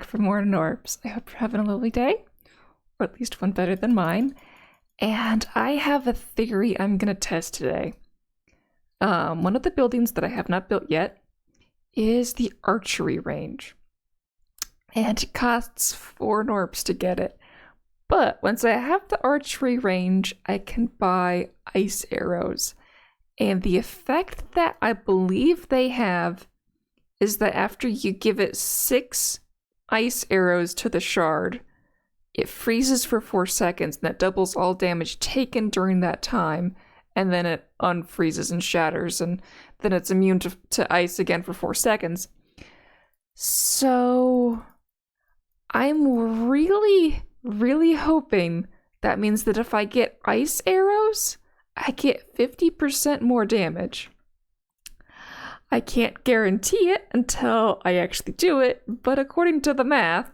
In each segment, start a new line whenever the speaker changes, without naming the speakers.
for more Gnorps. I hope you're having a lovely day, or at least one better than mine. And I have a theory I'm gonna test today. One of the buildings that I have not built yet is the archery range. And it costs 4 Gnorps to get it. But once I have the archery range, I can buy ice arrows. And the effect that I believe they have is that after you give it 6 ice arrows to the shard, it freezes for 4 seconds, and that doubles all damage taken during that time, and then it unfreezes and shatters, and then it's immune to ice again for 4 seconds. So I'm really, really hoping that means that if I get ice arrows, I get 50% more damage. I can't guarantee it until I actually do it, but according to the math,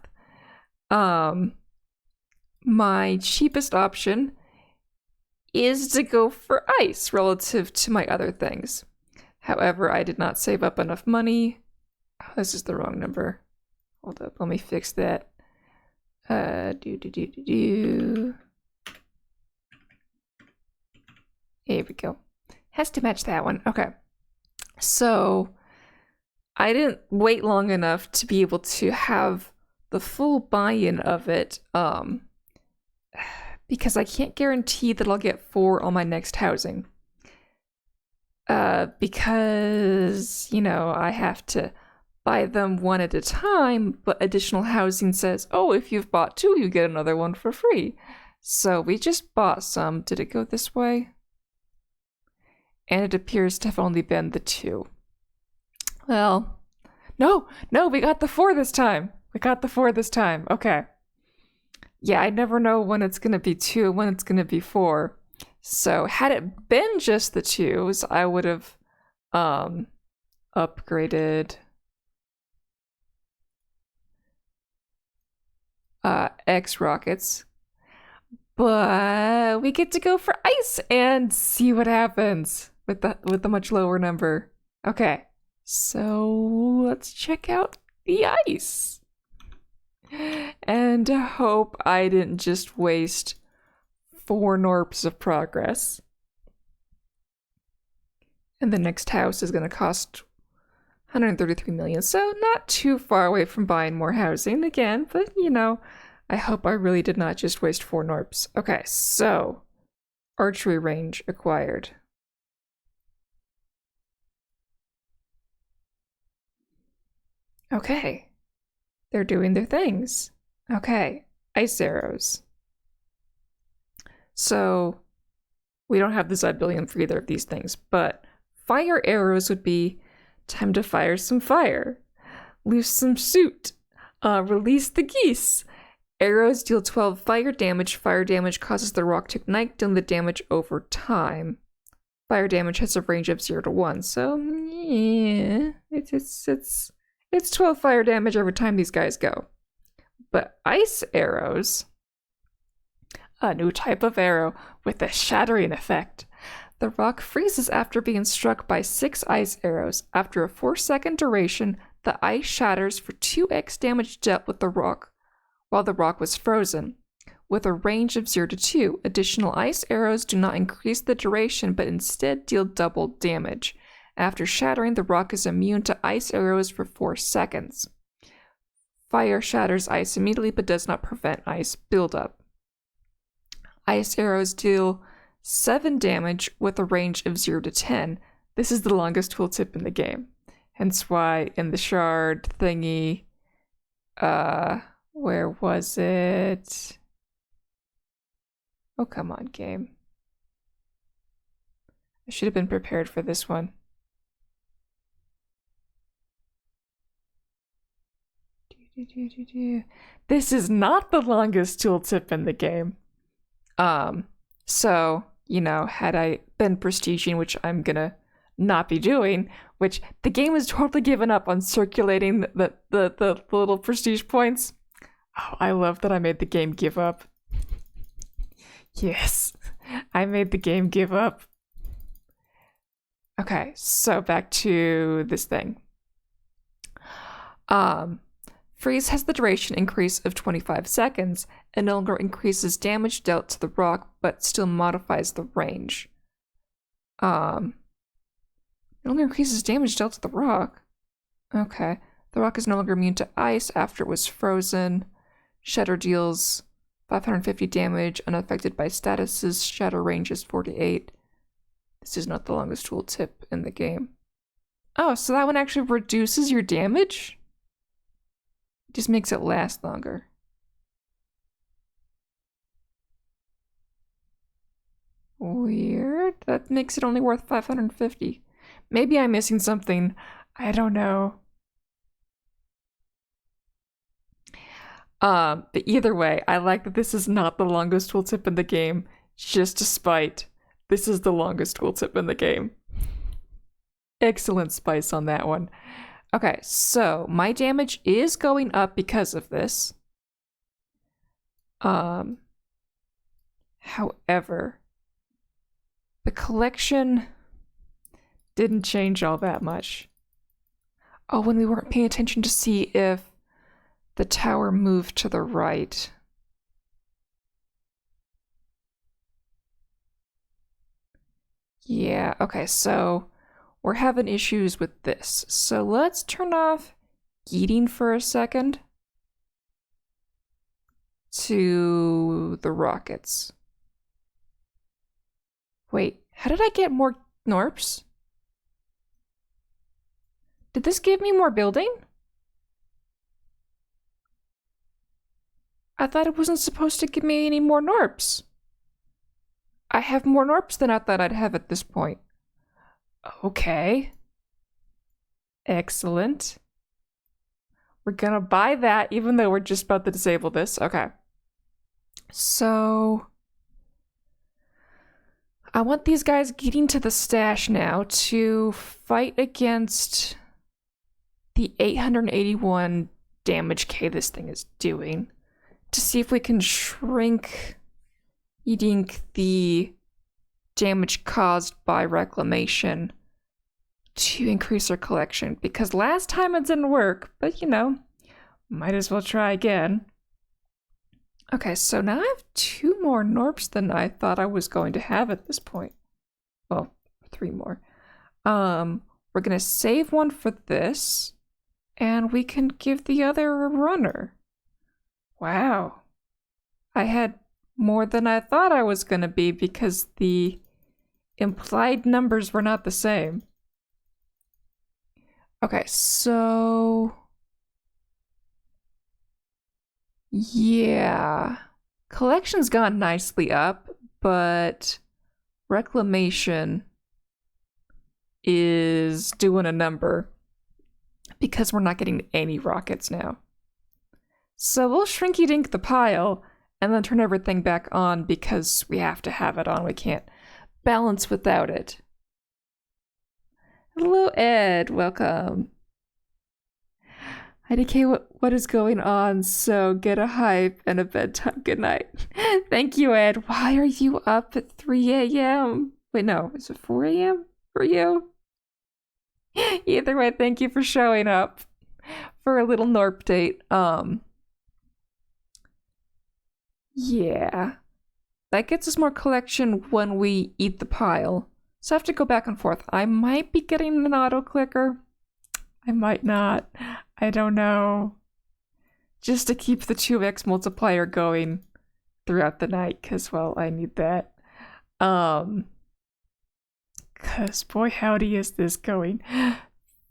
my cheapest option is to go for ice relative to my other things. However, I did not save up enough money. Oh, this is the wrong number. Hold up, let me fix that. Here we go. Has to match that one. Okay. So I didn't wait long enough to be able to have the full buy-in of it, because I can't guarantee that I'll get 4 on my next housing. Because, I have to buy them one at a time, but additional housing says, oh, if you've bought 2, you get another one for free. So we just bought some. Did it go this way? And it appears to have only been the 2. Well, no, we got the 4 this time. Okay. Yeah, I never know when it's going to be 2 and when it's going to be 4. So had it been just the 2s, I would have upgraded X rockets. But we get to go for ice and see what happens with the much lower number. Okay, so let's check out the ice. And hope I didn't just waste 4 Gnorps of progress. And the next house is going to cost 133 million, so not too far away from buying more housing again, but I hope I really did not just waste 4 Gnorps. Okay, so archery range acquired. Okay, they're doing their things. Okay, ice arrows. So we don't have the Zillion for either of these things, but fire arrows would be time to fire some fire, loose some suit, release the geese. Arrows deal 12 fire damage. Fire damage causes the rock to ignite, dealing the damage over time. Fire damage has a range of 0 to 1, so yeah, it's 12 fire damage every time these guys go. But ice arrows, a new type of arrow with a shattering effect. The rock freezes after being struck by 6 ice arrows. After a 4-second duration, the ice shatters for 2x damage dealt with the rock while the rock was frozen. With a range of 0 to 2, additional ice arrows do not increase the duration but instead deal double damage. After shattering, the rock is immune to ice arrows for 4 seconds. Fire shatters ice immediately but does not prevent ice buildup. Ice arrows deal 7 damage with a range of 0 to 10. This is the longest tooltip in the game. Hence why in the shard thingy, where was it? Oh, come on, game. I should have been prepared for this one. This is not the longest tooltip in the game. So, had I been prestiging, which I'm gonna not be doing, which the game has totally given up on circulating the little prestige points. Oh, I love that I made the game give up. Yes, I made the game give up. Okay, so back to this thing. Freeze has the duration increase of 25 seconds and no longer increases damage dealt to the rock, but still modifies the range. No longer increases damage dealt to the rock. Okay. The rock is no longer immune to ice after it was frozen. Shatter deals 550 damage, unaffected by statuses. Shatter range is 48. This is not the longest tooltip in the game. Oh, so that one actually reduces your damage? It just makes it last longer. Weird. That makes it only worth 550. Maybe I'm missing something. I don't know. But either way, I like that this is not the longest tooltip in the game, just to spite. This is the longest tooltip in the game. Excellent spice on that one. Okay, so my damage is going up because of this. However, the collection didn't change all that much. Oh, when we weren't paying attention to see if the tower moved to the right. Yeah, okay, so we're having issues with this. So let's turn off eating for a second to the rockets. Wait, how did I get more Gnorps? Did this give me more building? I thought it wasn't supposed to give me any more Gnorps. I have more Gnorps than I thought I'd have at this point. Okay. Excellent. We're gonna buy that even though we're just about to disable this. Okay. So I want these guys getting to the stash now to fight against the 881 damage K this thing is doing, to see if we can shrink eating the damage caused by reclamation to increase our collection. Because last time it didn't work, but you know, might as well try again. Okay, so now I have 2 more Gnorps than I thought I was going to have at this point. Well, 3 more. We're gonna save one for this, and we can give the other a runner. Wow. I had more than I thought I was gonna be because the implied numbers were not the same. Okay, so yeah, collection's gone nicely up, but reclamation is doing a number because we're not getting any rockets now. So we'll shrinky dink the pile and then turn everything back on because we have to have it on. We can't balance without it. Hello, Ed. Welcome. IDK, what is going on? So get a hype and a bedtime. Good night. Thank you, Ed. Why are you up at 3 a.m.? Wait, no. Is it 4 a.m. for you? Either way, thank you for showing up for a little Gnorp date. Yeah. That gets us more collection when we eat the pile. So I have to go back and forth. I might be getting an auto clicker. I might not. I don't know. Just to keep the 2x multiplier going throughout the night, because, well, I need that. Because, boy, howdy is this going.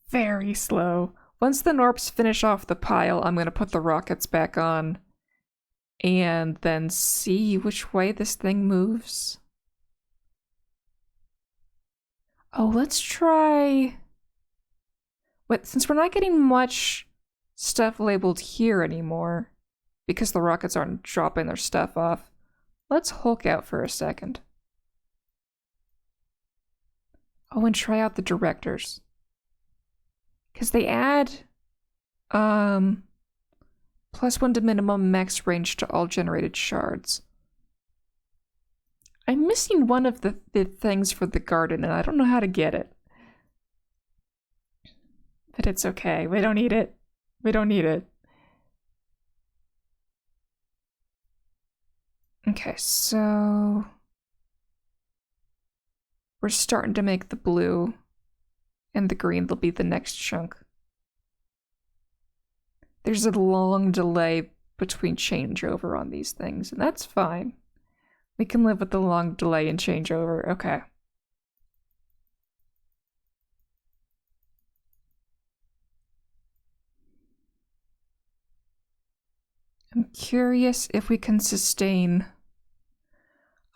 Very slow. Once the Gnorps finish off the pile, I'm going to put the rockets back on and then see which way this thing moves. Oh, let's try... But since we're not getting much stuff labeled here anymore, because the rockets aren't dropping their stuff off, let's Hulk out for a second. Oh, and try out the directors. Because they add +1 to minimum max range to all generated shards. I'm missing one of the things for the garden, and I don't know how to get it. But it's okay. We don't need it. We don't need it. Okay, so we're starting to make the blue, and the green will be the next chunk. There's a long delay between changeover on these things, and that's fine. We can live with the long delay in changeover. Okay. I'm curious if we can sustain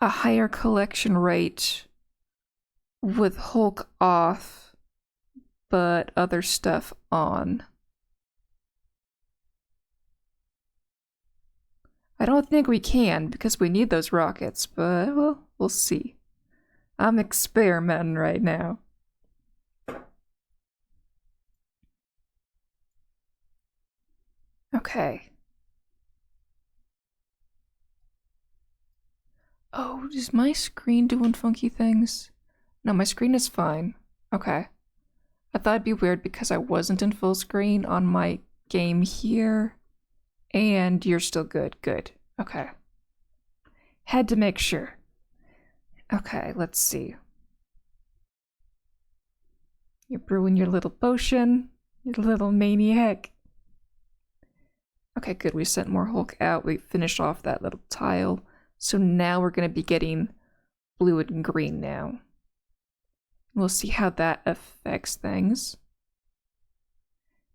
a higher collection rate with Hulk off, but other stuff on. I don't think we can because we need those rockets, but we'll see. I'm experimenting right now. Okay. Oh, is my screen doing funky things? No, my screen is fine. Okay. I thought it'd be weird because I wasn't in full screen on my game here. And you're still good. Good. Okay. Had to make sure. Okay, let's see. You're brewing your little potion. You little maniac. Okay, good. We sent more Hulk out. We finished off that little tile. So now we're going to be getting blue and green now. We'll see how that affects things.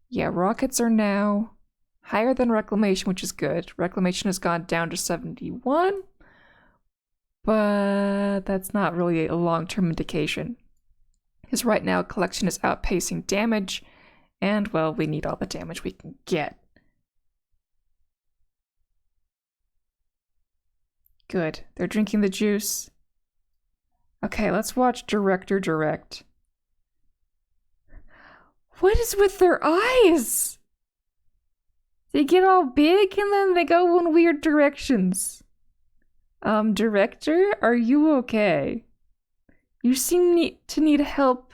Yeah, rockets are now higher than reclamation, which is good. Reclamation has gone down to 71, but that's not really a long-term indication. Because right now, collection is outpacing damage, and, well, we need all the damage we can get. Good. They're drinking the juice. Okay, let's watch Director direct. What is with their eyes? They get all big and then they go in weird directions. Director, are you okay? You seem to need help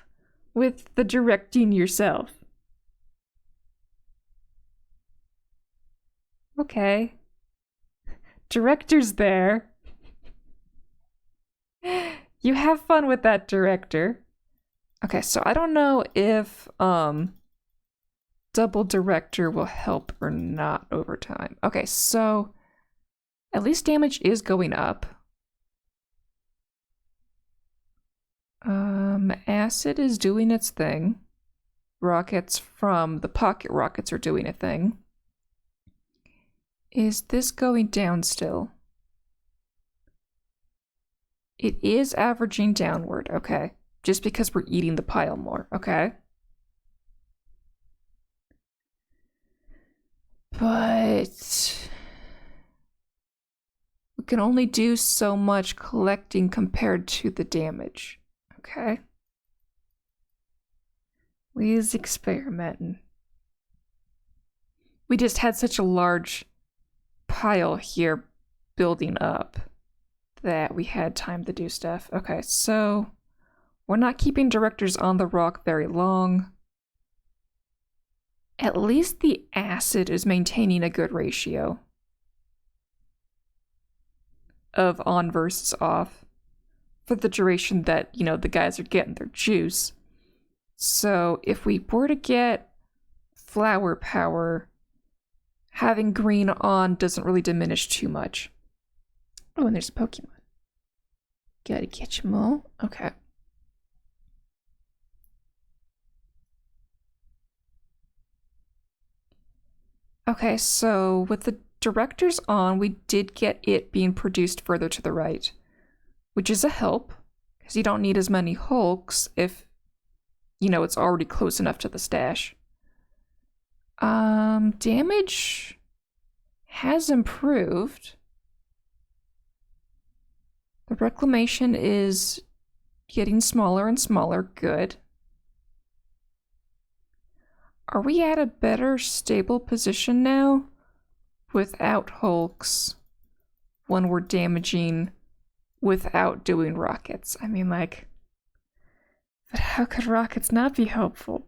with the directing yourself. Okay. Director's there. You have fun with that, Director. Okay, so I don't know if double Director will help or not over time. Okay, so at least damage is going up. Acid is doing its thing. Rockets from the pocket rockets are doing a thing. Is this going down still? It is averaging downward, okay. Just because we're eating the pile more, okay. But we can only do so much collecting compared to the damage, okay. We is experimenting. We just had such a large pile here building up that we had time to do stuff. Okay, so we're not keeping directors on the rock very long. At least the acid is maintaining a good ratio of on versus off for the duration that, you know, the guys are getting their juice. So if we were to get flower power, having green on doesn't really diminish too much. Oh, and there's a Pokemon. Gotta catch them all. Okay. Okay, so with the directors on, we did get it being produced further to the right, which is a help, because you don't need as many Hulks if, you know, it's already close enough to the stash. Damage has improved. The reclamation is getting smaller and smaller. Good. Are we at a better stable position now? Without Hulks. When we're damaging without doing rockets. I mean, like, but how could rockets not be helpful?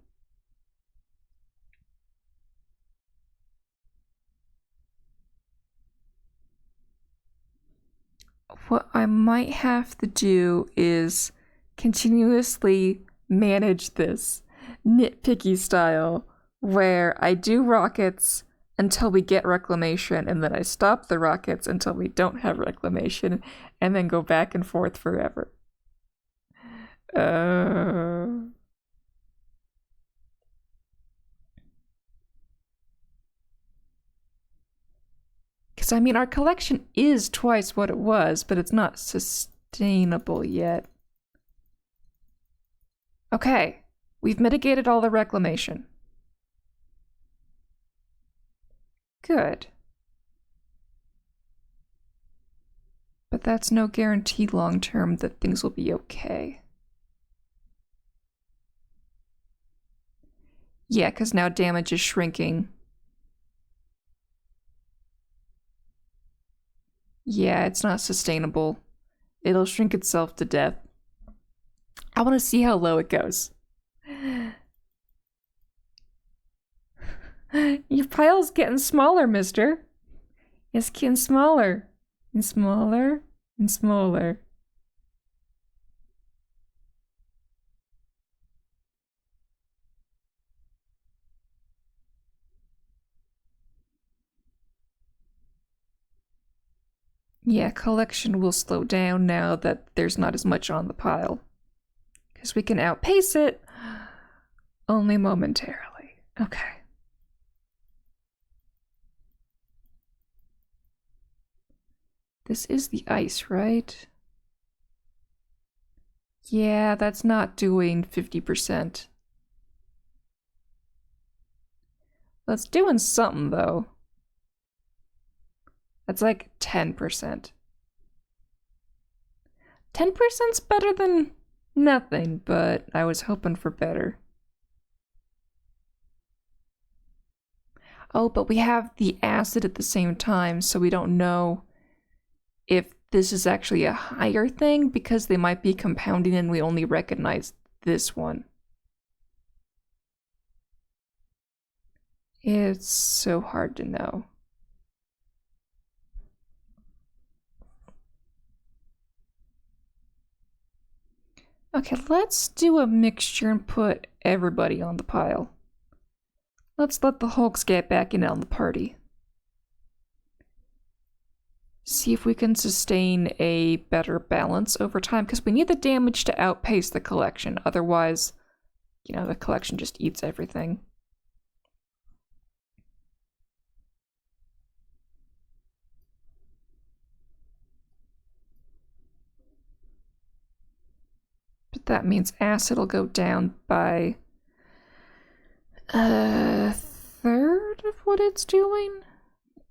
what I might have to do is continuously manage this nitpicky style where I do rockets until we get reclamation, and then I stop the rockets until we don't have reclamation, and then go back and forth forever. Because, I mean, our collection is twice what it was, but it's not sustainable yet. Okay, we've mitigated all the reclamation. Good. But that's no guarantee long term that things will be okay. Yeah, because now damage is shrinking. Yeah, it's not sustainable. It'll shrink itself to death. I want to see how low it goes. Your pile's getting smaller, mister. It's getting smaller. And smaller. And smaller. Yeah, collection will slow down now that there's not as much on the pile. Because we can outpace it only momentarily. Okay. This is the ice, right? Yeah, that's not doing 50%. That's doing something, though. That's like 10%. 10%'s better than nothing, but I was hoping for better. Oh, but we have the acid at the same time, so we don't know if this is actually a higher thing because they might be compounding and we only recognize this one. It's so hard to know. Okay, let's do a mixture and put everybody on the pile. Let's let the Hulks get back in on the party. See if we can sustain a better balance over time, because we need the damage to outpace the collection. Otherwise, you know, the collection just eats everything. But that means acid will go down by a third of what it's doing?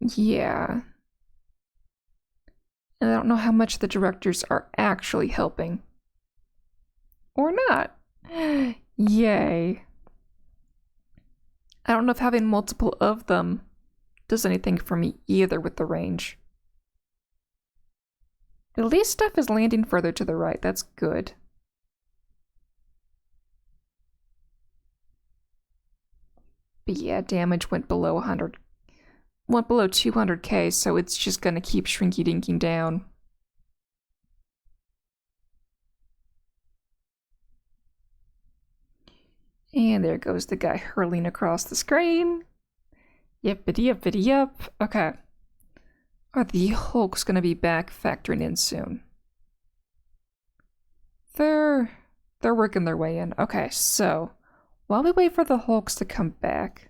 Yeah. And I don't know how much the directors are actually helping. Or not. Yay. I don't know if having multiple of them does anything for me either with the range. At least stuff is landing further to the right. That's good. But yeah, damage went below 100. Went below 200k, so it's just gonna keep shrinky-dinking down. And there goes the guy hurling across the screen. Yippity yup. Okay. Are the Hulks gonna be back factoring in soon? They're working their way in. Okay, so while we wait for the Hulks to come back,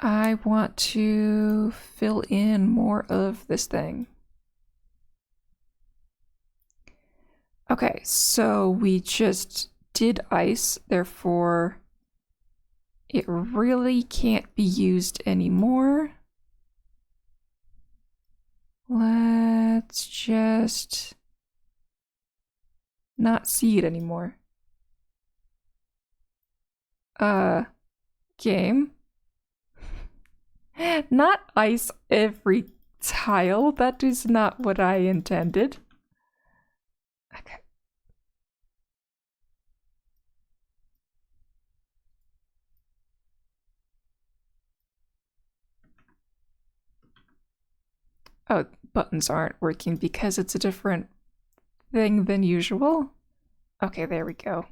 I want to fill in more of this thing. Okay, so we just did ice, therefore it really can't be used anymore. Let's just not see it anymore. Game. Not ice every tile. That is not what I intended. Okay. Oh, buttons aren't working because it's a different thing than usual. Okay, there we go.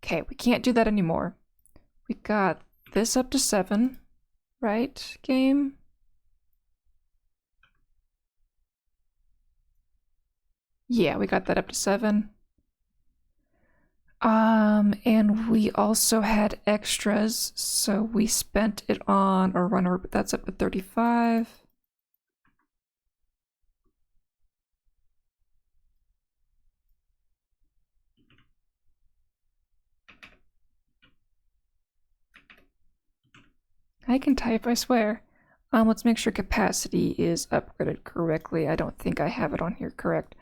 Okay, we can't do that anymore. We got this up to 7, right, game? Yeah, we got that up to 7. And we also had extras, so we spent it on a runner, but that's up to 35. I can type, I swear. Let's make sure capacity is upgraded correctly. I don't think I have it on here correct.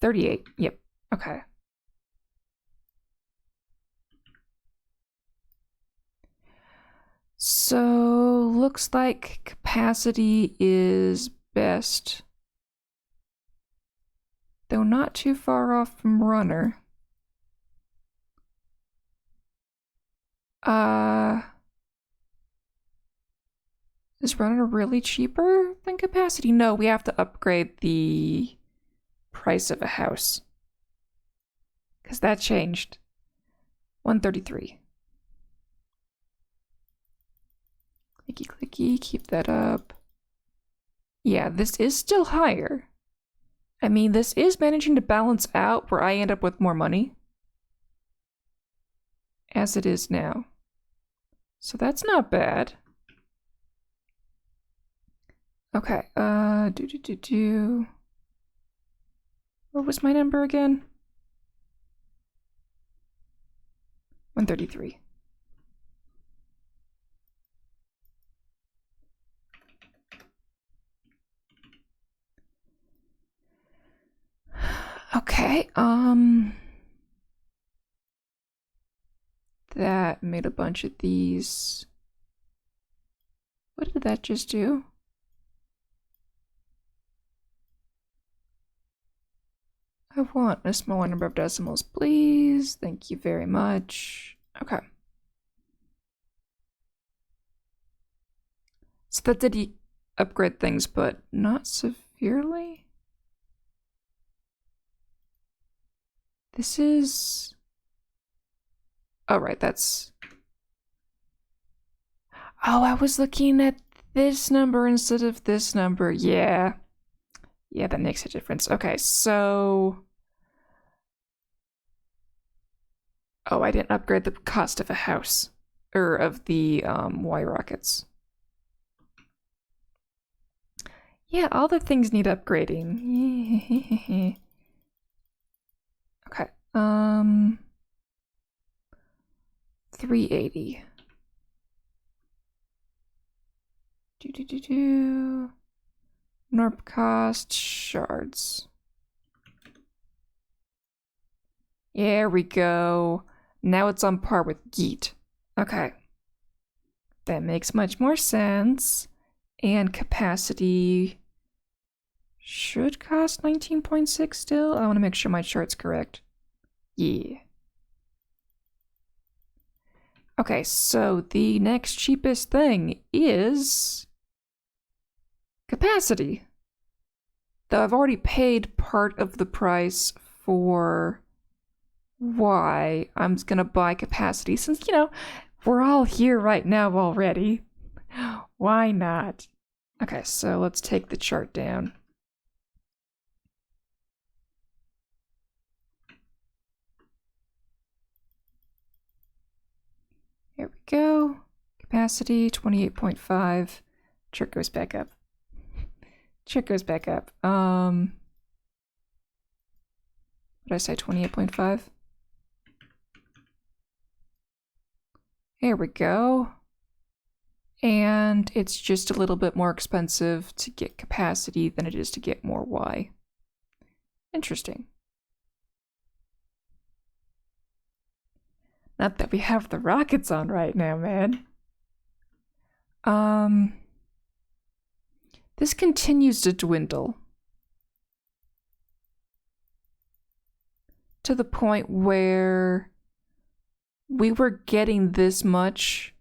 38, yep, okay. So, looks like capacity is best. Though not too far off from runner. Is runner really cheaper than capacity? No, we have to upgrade the price of a house. Because that changed. 133. Clicky clicky, keep that up. Yeah, this is still higher. I mean, this is managing to balance out where I end up with more money. As it is now. So that's not bad. Okay, what was my number again? 133. Okay, that made a bunch of these. What did that just do? I want a smaller number of decimals, please. Thank you very much. Okay. So that did upgrade things, but not severely? This is... Oh, right, that's... Oh, I was looking at this number instead of this number. Yeah. Yeah, that makes a difference. Okay, so... Oh, I didn't upgrade the cost of a house. Or of the Y rockets. Yeah, all the things need upgrading. Okay. 380. Gnorp cost shards. There we go. Now it's on par with Geet. Okay. That makes much more sense. And capacity should cost 19.6 still. I want to make sure my chart's correct. Yeah. Okay, so the next cheapest thing is capacity. Though I've already paid part of the price for Y, I'm just gonna buy capacity since, you know, we're all here right now already. Why not? Okay, so let's take the chart down. Here we go. Capacity 28.5. Chart goes back up. Chart goes back up. What did I say? 28.5? Here we go. And it's just a little bit more expensive to get capacity than it is to get more Y. Interesting. Not that we have the rockets on right now, man. This continues to dwindle. To the point where we were getting this much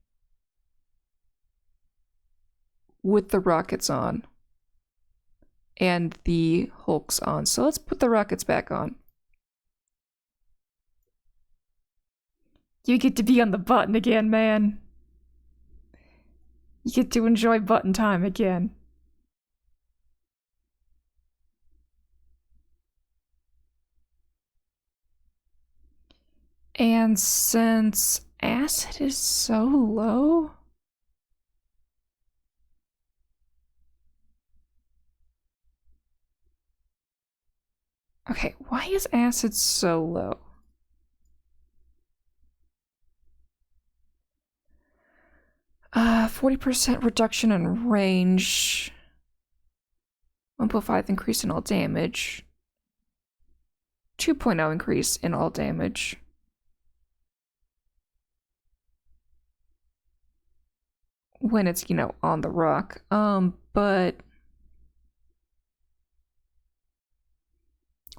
with the rockets on. And the hulks on. So let's put the rockets back on. You get to be on the button again, man. You get to enjoy button time again. And since acid is so low... Okay, why is acid so low? Uh, 40% reduction in range. 1.5 increase in all damage. 2.0 increase in all damage. When it's, you know, on the rock. But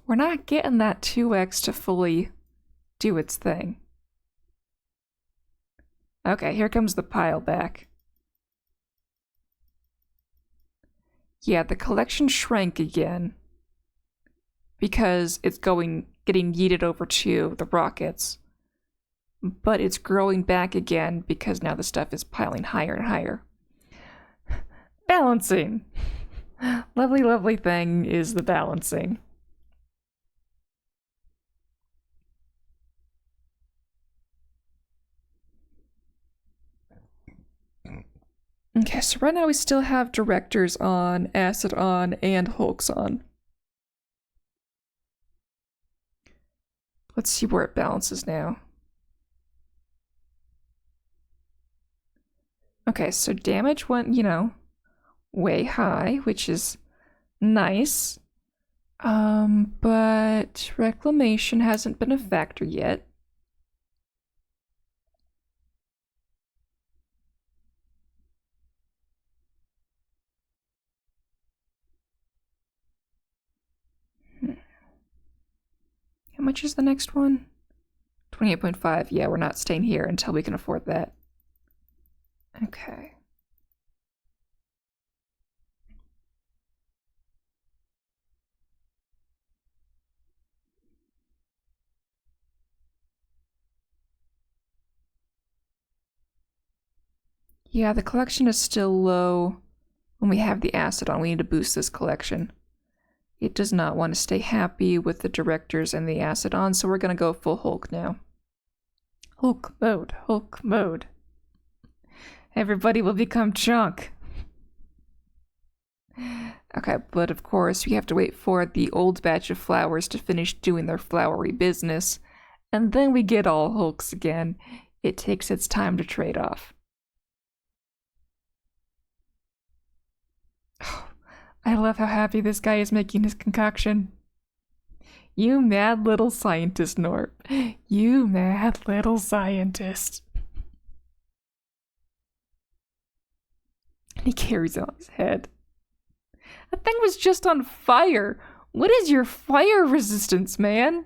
we're not getting that 2x to fully do its thing. Okay, here comes the pile back. Yeah, the collection shrank again because it's getting yeeted over to the rockets. But it's growing back again because now the stuff is piling higher and higher. Balancing. Lovely, lovely thing is the balancing. Okay, so right now we still have directors on, acid on, and hulks on. Let's see where it balances now. Okay, so damage went, you know, way high, which is nice. But reclamation hasn't been a factor yet. How much is the next one? 28.5. Yeah, we're not staying here until we can afford that. Okay. Yeah, the collection is still low when we have the acid on. We need to boost this collection. It does not want to stay happy with the directors and the acid on, so we're going to go full Hulk now. Hulk mode, Hulk mode. Everybody will become junk. Okay, but of course we have to wait for the old batch of flowers to finish doing their flowery business, and then we get all Hulks again. It takes its time to trade off. Oh, I love how happy this guy is making his concoction. You mad little scientist, Gnorp. You mad little scientist. And he carries it on his head. That thing was just on fire. What is your fire resistance, man?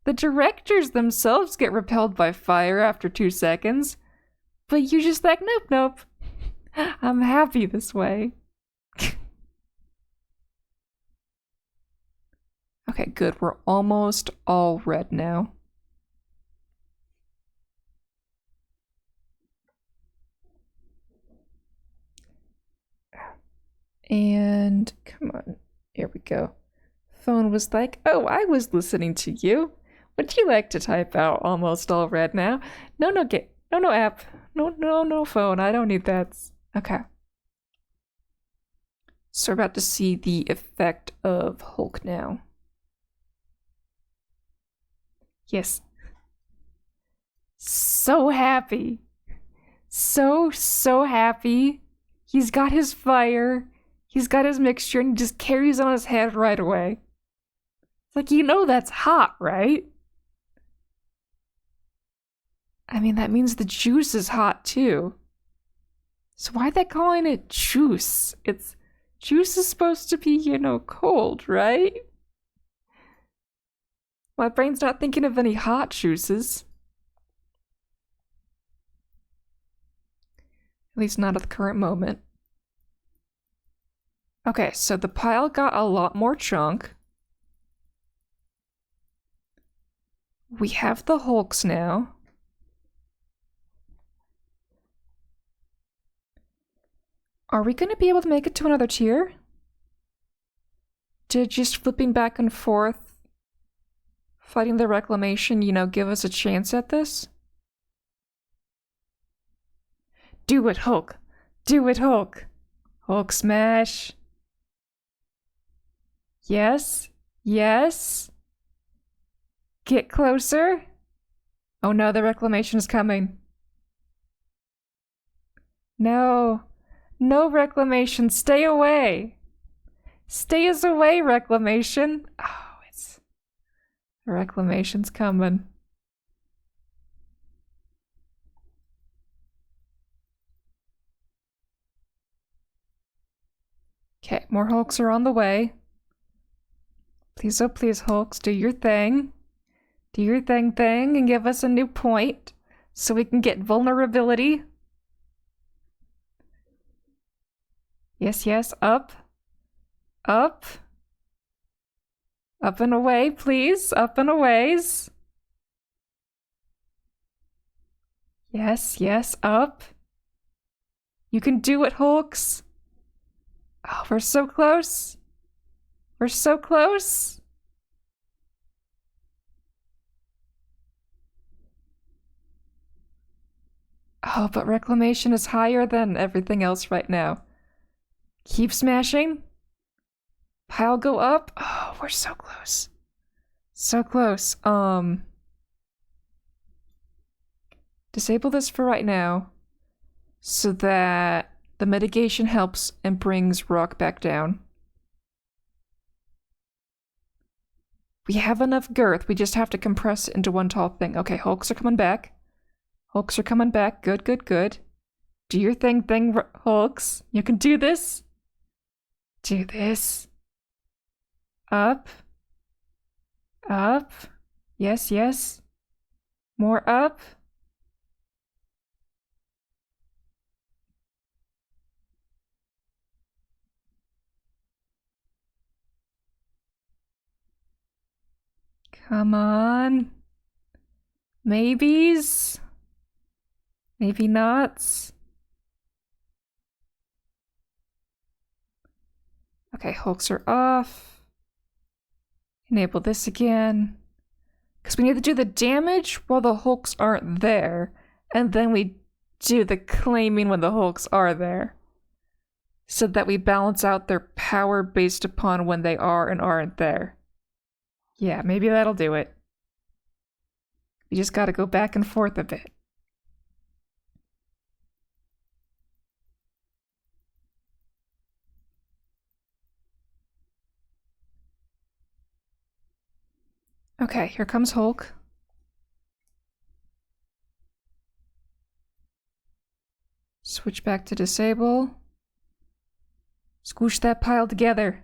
The directors themselves get repelled by fire after 2 seconds. But you're just like, nope, nope. I'm happy this way. Okay, good. We're almost all red now. And come on, here we go. Phone was like, oh, I was listening to you. Would you like to type out almost all red now? No app. No phone. I don't need that. Okay. So we're about to see the effect of Hulk now. Yes. So happy. So happy. He's got his fire. He's got his mixture and he just carries on his head right away. It's like, you know that's hot, right? I mean, that means the juice is hot too. So why are they calling it juice? Juice is supposed to be, you know, cold, right? My brain's not thinking of any hot juices. At least not at the current moment. Okay, so the pile got a lot more chunk. We have the hulks now. Are we going to be able to make it to another tier? Did just flipping back and forth, fighting the reclamation, you know, give us a chance at this? Do it, Hulk! Do it, Hulk! Hulk smash! Yes? Yes? Get closer? Oh no, the reclamation is coming. No. No reclamation, stay away! Stay us away, reclamation! Oh, it's... The reclamation's coming. Okay, more hulks are on the way. Please, oh please, hulks, do your thing. Do your thing and give us a new point so we can get vulnerability. Yes, yes, up. Up. Up and away, please. Up and aways. Yes, yes, up. You can do it, hulks. Oh, we're so close. We're so close. Oh, but reclamation is higher than everything else right now. Keep smashing. Pile go up. Oh, we're so close. So close. Disable this for right now so that the mitigation helps and brings rock back down. We have enough girth, we just have to compress it into one tall thing. Okay, hulks are coming back. Hulks are coming back. Good, good, good. Do your thing, hulks. You can do this. Do this. Up. Up. Yes, yes. More up. Come on. Maybes. Maybe nots. Okay, hulks are off. Enable this again. Because we need to do the damage while the hulks aren't there. And then we do the claiming when the hulks are there. So that we balance out their power based upon when they are and aren't there. Yeah, maybe that'll do it. You just gotta go back and forth a bit. Okay, here comes Hulk. Switch back to disable. Squish that pile together.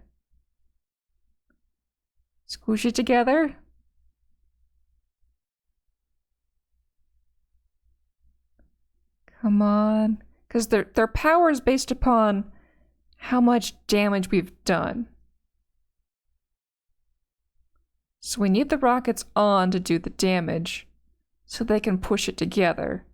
Squish it together. Come on. Because their power is based upon how much damage we've done. So we need the rockets on to do the damage, so they can push it together.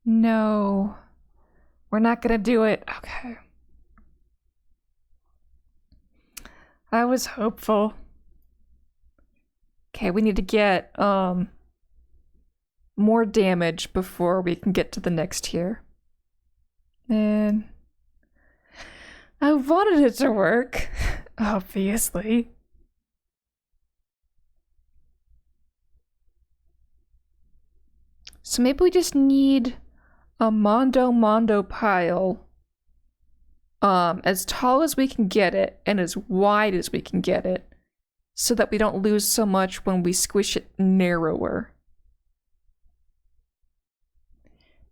No. We're not gonna do it. Okay. I was hopeful. Okay, we need to get more damage before we can get to the next tier. And I wanted it to work, obviously. So maybe we just need a Mondo pile as tall as we can get it and as wide as we can get it so that we don't lose so much when we squish it narrower.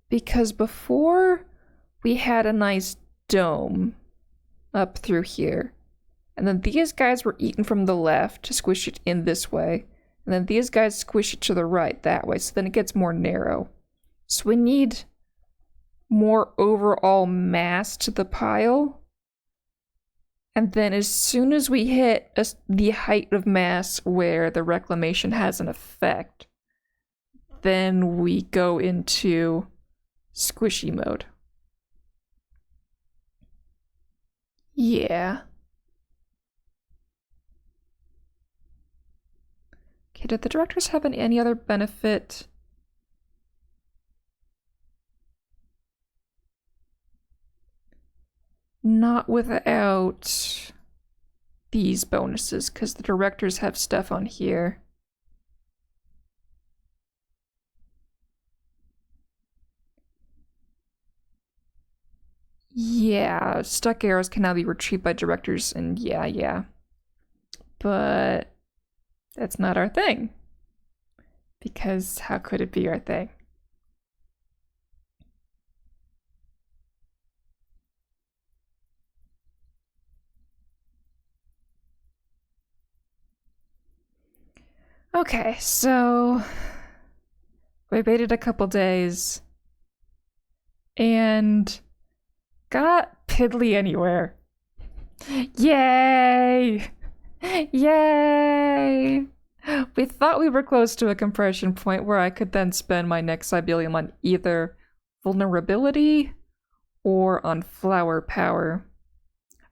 Because before we had a nice dome up through here, and then these guys were eaten from the left to squish it in this way, and And then these guys squish it to the right that way, so then it gets more narrow. So we need more overall mass to the pile. And then as soon as we hit the height of mass where the reclamation has an effect, then we go into squishy mode. Yeah. Okay, did the directors have any other benefit? Not without these bonuses, because the directors have stuff on here. Yeah, stuck arrows can now be retrieved by directors, and yeah. But that's not our thing. Because how could it be our thing? Okay, so we waited a couple days and got piddly anywhere. Yay! Yay! We thought we were close to a compression point where I could then spend my next Sibelium on either vulnerability or on flower power.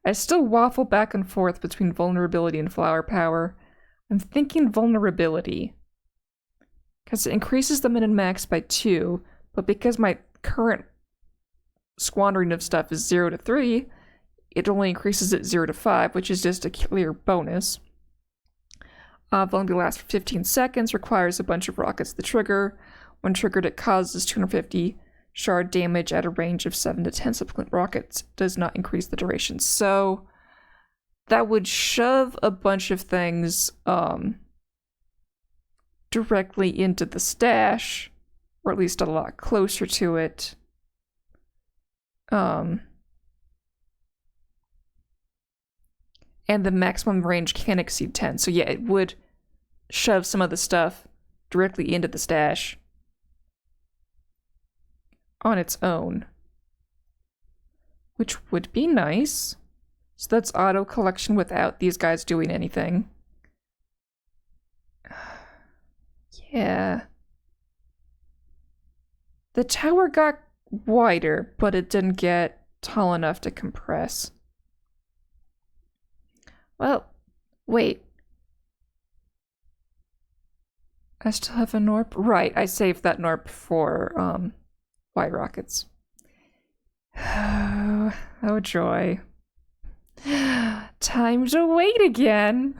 I still waffle back and forth between vulnerability and flower power. I'm thinking vulnerability, because it increases the min and max by 2, but because my current squandering of stuff is 0 to 3, it only increases it 0 to 5, which is just a clear bonus. Vulnerability lasts for 15 seconds, requires a bunch of rockets to trigger. When triggered, it causes 250 shard damage at a range of 7 to 10 subsequent rockets. Does not increase the duration. So that would shove a bunch of things directly into the stash, or at least a lot closer to it. And the maximum range can exceed 10. So yeah, it would shove some of the stuff directly into the stash on its own, which would be nice. So that's auto collection without these guys doing anything. Yeah. The tower got wider, but it didn't get tall enough to compress. Well, wait. I still have a Gnorp? Right, I saved that Gnorp for, Y rockets. Oh joy. Time to wait again.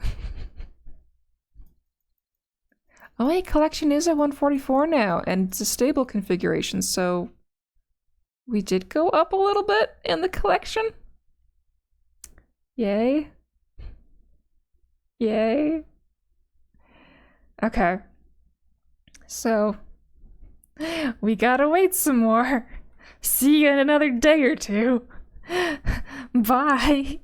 Oh wait, collection is at 144 now, and it's a stable configuration, so we did go up a little bit in the collection. Yay. Yay. Okay. So, we gotta wait some more. See you in another day or two. Bye.